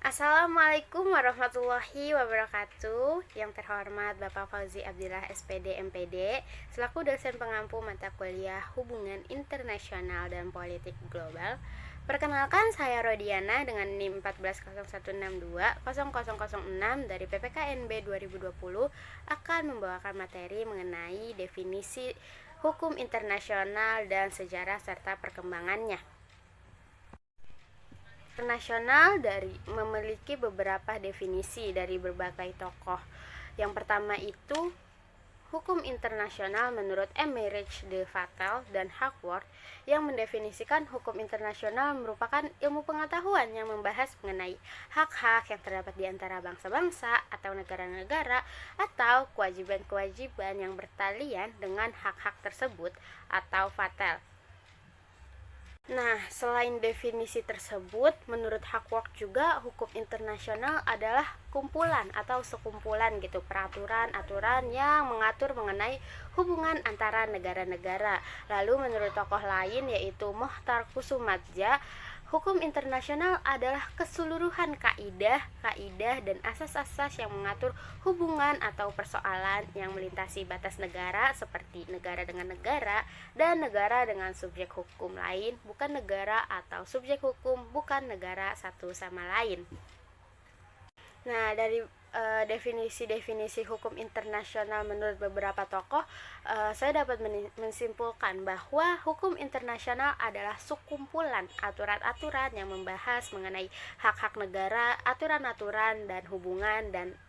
Assalamualaikum warahmatullahi wabarakatuh. Yang terhormat Bapak Fauzi Abdillah SPD MPD selaku dosen pengampu mata kuliah Hubungan Internasional dan Politik Global. Perkenalkan, saya Rodiana dengan NIM 1401620006 dari PPKNB 2020 akan membawakan materi mengenai definisi hukum internasional dan sejarah serta perkembangannya. Internasional memiliki beberapa definisi dari berbagai tokoh. Yang pertama itu hukum internasional menurut Emmerich de Vattel dan Hackworth yang mendefinisikan hukum internasional merupakan ilmu pengetahuan yang membahas mengenai hak-hak yang terdapat di antara bangsa-bangsa atau negara-negara atau kewajiban-kewajiban yang bertalian dengan hak-hak tersebut atau Vattel. Nah, selain definisi tersebut, menurut Hackworth juga hukum internasional adalah kumpulan atau sekumpulan gitu peraturan-aturan yang mengatur mengenai hubungan antara negara-negara. Lalu menurut tokoh lain yaitu Mohtar Kusumadja, hukum internasional adalah keseluruhan kaidah dan asas-asas yang mengatur hubungan atau persoalan yang melintasi batas negara seperti negara dengan negara dan negara dengan subjek hukum lain, bukan negara atau subjek hukum bukan negara satu sama lain. Nah, dari definisi-definisi hukum internasional menurut beberapa tokoh, saya dapat menyimpulkan bahwa hukum internasional adalah sekumpulan aturan-aturan yang membahas mengenai hak-hak negara, aturan-aturan dan hubungan dan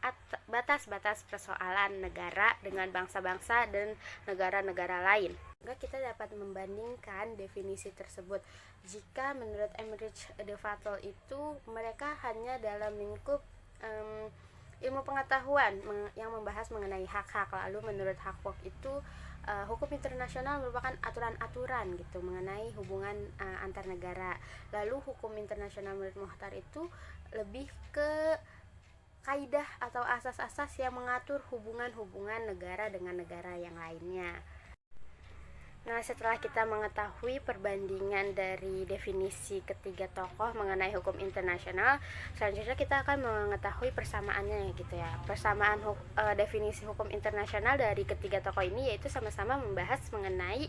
batas-batas persoalan negara dengan bangsa-bangsa dan negara-negara lain. Kita dapat membandingkan definisi tersebut. Jika menurut Emmerich de Vattel itu mereka hanya dalam lingkup ilmu pengetahuan yang membahas mengenai hak-hak. Lalu menurut Hackworth itu hukum internasional merupakan aturan-aturan gitu mengenai hubungan antar negara. Lalu hukum internasional menurut Mohtar itu lebih ke kaidah atau asas-asas yang mengatur hubungan-hubungan negara dengan negara yang lainnya. Nah, setelah kita mengetahui perbandingan dari definisi ketiga tokoh mengenai hukum internasional, selanjutnya kita akan mengetahui persamaannya gitu ya. Persamaan definisi hukum internasional dari ketiga tokoh ini yaitu sama-sama membahas mengenai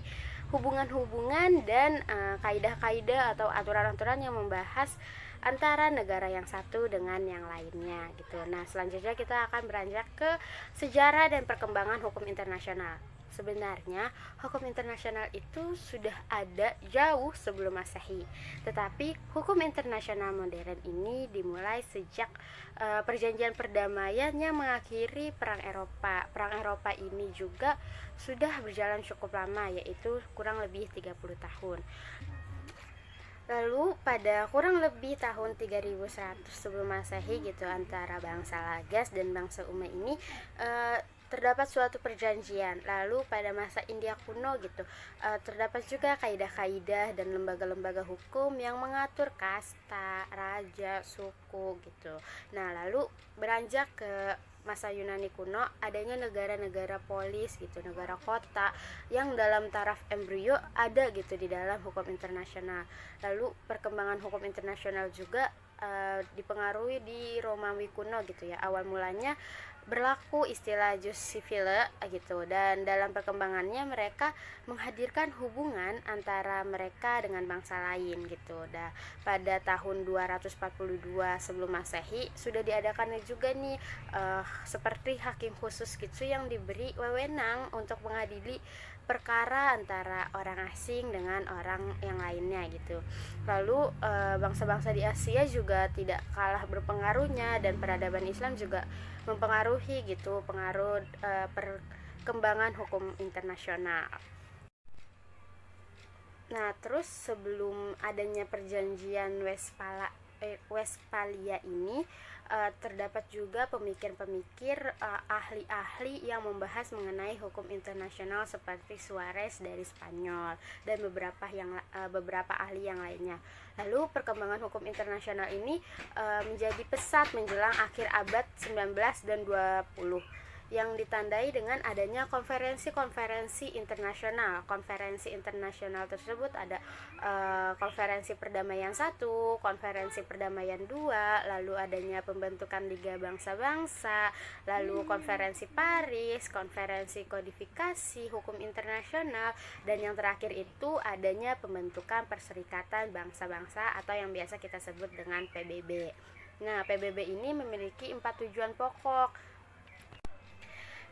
hubungan-hubungan dan kaidah-kaidah atau aturan-aturan yang membahas antara negara yang satu dengan yang lainnya gitu. Nah, selanjutnya kita akan beranjak ke sejarah dan perkembangan hukum internasional. Sebenarnya hukum internasional itu sudah ada jauh sebelum Masehi. Tetapi hukum internasional modern ini dimulai sejak perjanjian perdamaian yang mengakhiri Perang Eropa. Perang Eropa ini juga sudah berjalan cukup lama, yaitu kurang lebih 30 tahun. Lalu pada kurang lebih tahun 3100 sebelum Masehi gitu, antara bangsa Lagas dan bangsa Umayyad ini terdapat suatu perjanjian. Lalu pada masa India kuno gitu terdapat juga kaidah-kaidah dan lembaga-lembaga hukum yang mengatur kasta, raja, suku gitu. Nah, lalu beranjak ke masa Yunani kuno, adanya negara-negara polis gitu, negara kota yang dalam taraf embrio ada gitu di dalam hukum internasional. Lalu perkembangan hukum internasional juga dipengaruhi di Romawi kuno gitu ya. Awal mulanya berlaku istilah jus civile gitu, dan dalam perkembangannya mereka menghadirkan hubungan antara mereka dengan bangsa lain gitu. Pada tahun 242 sebelum Masehi sudah diadakannya juga nih seperti hakim khusus gitu yang diberi wewenang untuk mengadili perkara antara orang asing dengan orang yang lainnya gitu. Lalu bangsa-bangsa di Asia juga tidak kalah berpengaruhnya, dan peradaban Islam juga mempengaruhi gitu pengaruh perkembangan hukum internasional. Nah, terus sebelum adanya perjanjian Westphalia ini terdapat juga pemikir-pemikir ahli-ahli yang membahas mengenai hukum internasional seperti Suarez dari Spanyol dan beberapa ahli yang lainnya. Lalu perkembangan hukum internasional ini menjadi pesat menjelang akhir abad 19 dan 20 yang ditandai dengan adanya konferensi-konferensi internasional. Konferensi internasional tersebut ada konferensi perdamaian 1, konferensi perdamaian 2, lalu adanya pembentukan Liga Bangsa-Bangsa, lalu konferensi Paris, konferensi kodifikasi hukum internasional, dan yang terakhir itu adanya pembentukan Perserikatan Bangsa-Bangsa atau yang biasa kita sebut dengan PBB. Nah, PBB ini memiliki 4 tujuan pokok.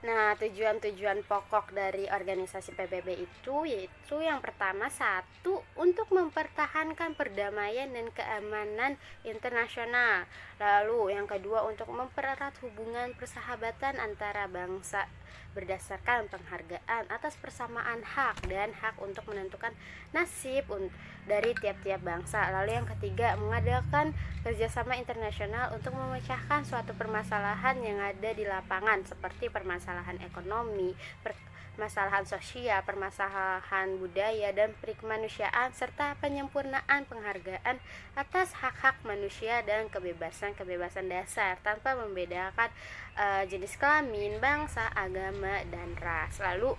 Nah, tujuan-tujuan pokok dari organisasi PBB itu yaitu yang pertama, satu, untuk mempertahankan perdamaian dan keamanan internasional. Lalu yang kedua, untuk mempererat hubungan persahabatan antara bangsa berdasarkan penghargaan atas persamaan hak dan hak untuk menentukan nasib dari tiap-tiap bangsa. Lalu yang ketiga, mengadakan kerjasama internasional untuk memecahkan suatu permasalahan yang ada di lapangan seperti permasalahan ekonomi, permasalahan sosial, permasalahan budaya dan perikemanusiaan, serta penyempurnaan penghargaan atas hak-hak manusia dan kebebasan-kebebasan dasar tanpa membedakan jenis kelamin, bangsa, agama, dan ras. Lalu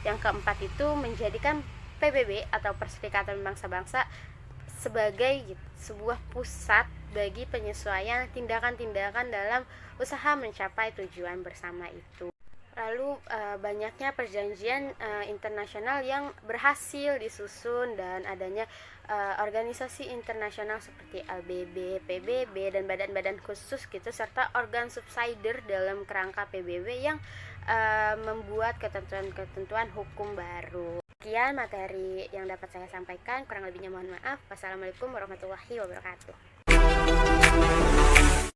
yang keempat itu menjadikan PBB atau Perserikatan Bangsa-Bangsa sebagai sebuah pusat bagi penyesuaian tindakan-tindakan dalam usaha mencapai tujuan bersama itu. Lalu banyaknya perjanjian internasional yang berhasil disusun dan adanya organisasi internasional seperti LBB, PBB, dan badan-badan khusus gitu, serta organ subsidiar dalam kerangka PBB yang membuat ketentuan-ketentuan hukum baru. Sekian materi yang dapat saya sampaikan, kurang lebihnya mohon maaf. Wassalamualaikum warahmatullahi wabarakatuh.